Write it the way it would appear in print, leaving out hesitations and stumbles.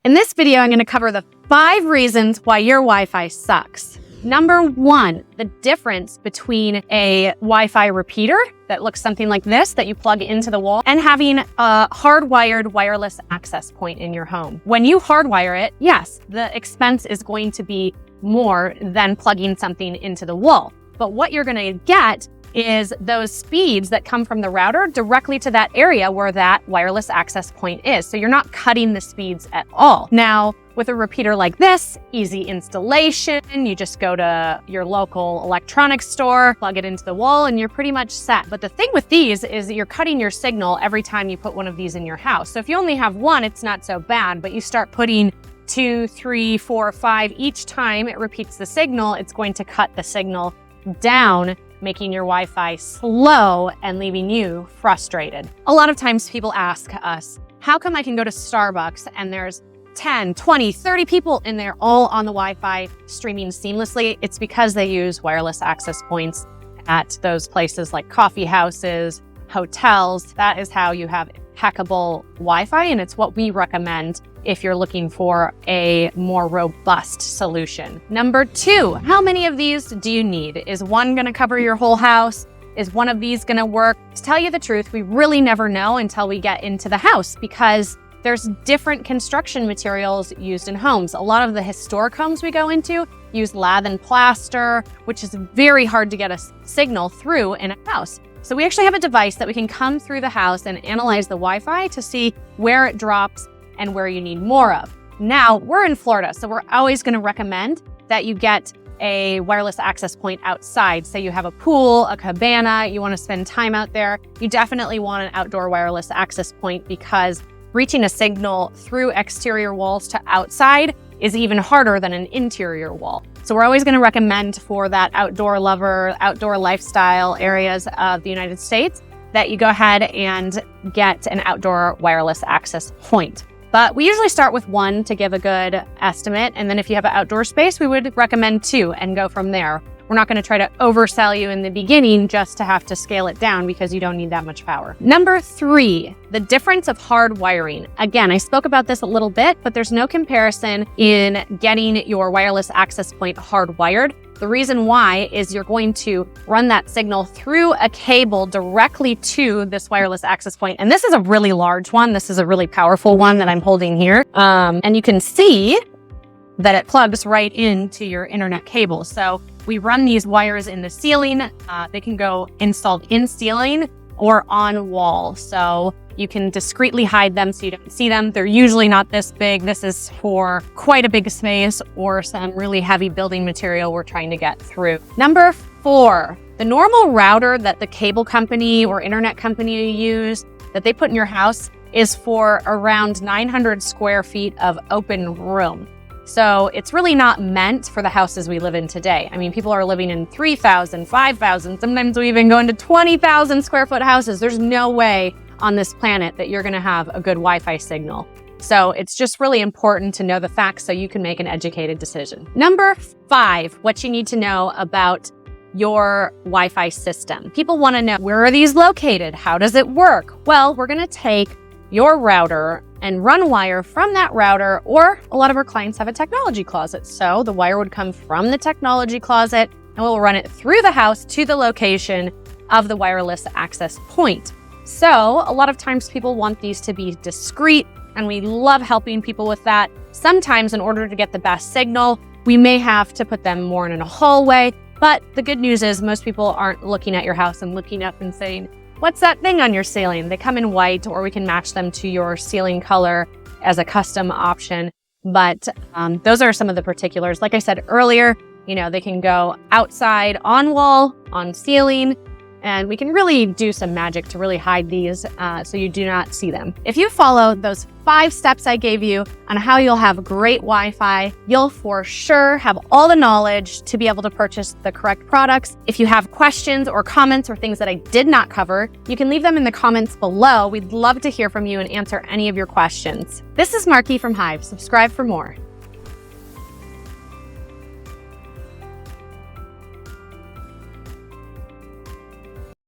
In this video, I'm going to cover the 5 reasons why your Wi-Fi sucks. Number 1, the difference between a Wi-Fi repeater that looks something like this that you plug into the wall and having a hardwired wireless access point in your home. When you hardwire it, yes, the expense is going to be more than plugging something into the wall. But what you're going to get is those speeds that come from the router directly to that area where that wireless access point is. So you're not cutting the speeds at all. Now, with a repeater like this, easy installation, you just go to your local electronics store, plug it into the wall, and you're pretty much set. But the thing with these is that you're cutting your signal every time you put one of these in your house. So if you only have one, it's not so bad, but you start putting 2, 3, 4, 5, each time it repeats the signal, it's going to cut the signal down, making your Wi-Fi slow and leaving you frustrated. A lot of times people ask us, how come I can go to Starbucks and there's 10, 20, 30 people in there all on the Wi-Fi streaming seamlessly? It's because they use wireless access points at those places like coffee houses, hotels. That is how you have impeccable Wi-Fi, and it's what we recommend if you're looking for a more robust solution. Number 2, how many of these do you need? Is one gonna cover your whole house? Is one of these gonna work? To tell you the truth, we really never know until we get into the house because there's different construction materials used in homes. A lot of the historic homes we go into use lath and plaster, which is very hard to get a signal through in a house. So we actually have a device that we can come through the house and analyze the Wi-Fi to see where it drops and where you need more of. Now, we're in Florida, so we're always gonna recommend that you get a wireless access point outside. Say you have a pool, a cabana, you wanna spend time out there, you definitely want an outdoor wireless access point because reaching a signal through exterior walls to outside is even harder than an interior wall. So we're always gonna recommend for that outdoor lover, outdoor lifestyle areas of the United States that you go ahead and get an outdoor wireless access point. But we usually start with 1 to give a good estimate. And then if you have an outdoor space, we would recommend 2 and go from there. We're not gonna try to oversell you in the beginning just to have to scale it down because you don't need that much power. Number 3, the difference of hard wiring. Again, I spoke about this a little bit, but there's no comparison in getting your wireless access point hardwired. The reason why is you're going to run that signal through a cable directly to this wireless access point. And this is a really large one. This is a really powerful one that I'm holding here. And you can see that it plugs right into your internet cable. So we run these wires in the ceiling. They can go installed in ceiling or on wall. So you can discreetly hide them so you don't see them. They're usually not this big. This is for quite a big space or some really heavy building material we're trying to get through. Number 4, the normal router that the cable company or internet company you use that they put in your house is for around 900 square feet of open room. So it's really not meant for the houses we live in today. I mean, people are living in 3,000, 5,000, sometimes we even go into 20,000 square foot houses. There's no way on this planet that you're gonna have a good Wi-Fi signal. So it's just really important to know the facts so you can make an educated decision. Number 5, what you need to know about your Wi-Fi system. People wanna know, where are these located? How does it work? Well, we're gonna take your router and run wire from that router, or a lot of our clients have a technology closet. So the wire would come from the technology closet and we'll run it through the house to the location of the wireless access point. So a lot of times people want these to be discreet and we love helping people with that. Sometimes in order to get the best signal, we may have to put them more in a hallway, but the good news is most people aren't looking at your house and looking up and saying, what's that thing on your ceiling? They come in white, or we can match them to your ceiling color as a custom option. But those are some of the particulars. Like I said earlier, they can go outside, on wall, on ceiling, and we can really do some magic to really hide these so you do not see them. If you follow those 5 steps I gave you on how you'll have great Wi-Fi, you'll for sure have all the knowledge to be able to purchase the correct products. If you have questions or comments or things that I did not cover, you can leave them in the comments below. We'd love to hear from you and answer any of your questions. This is Markie from Hive. Subscribe for more.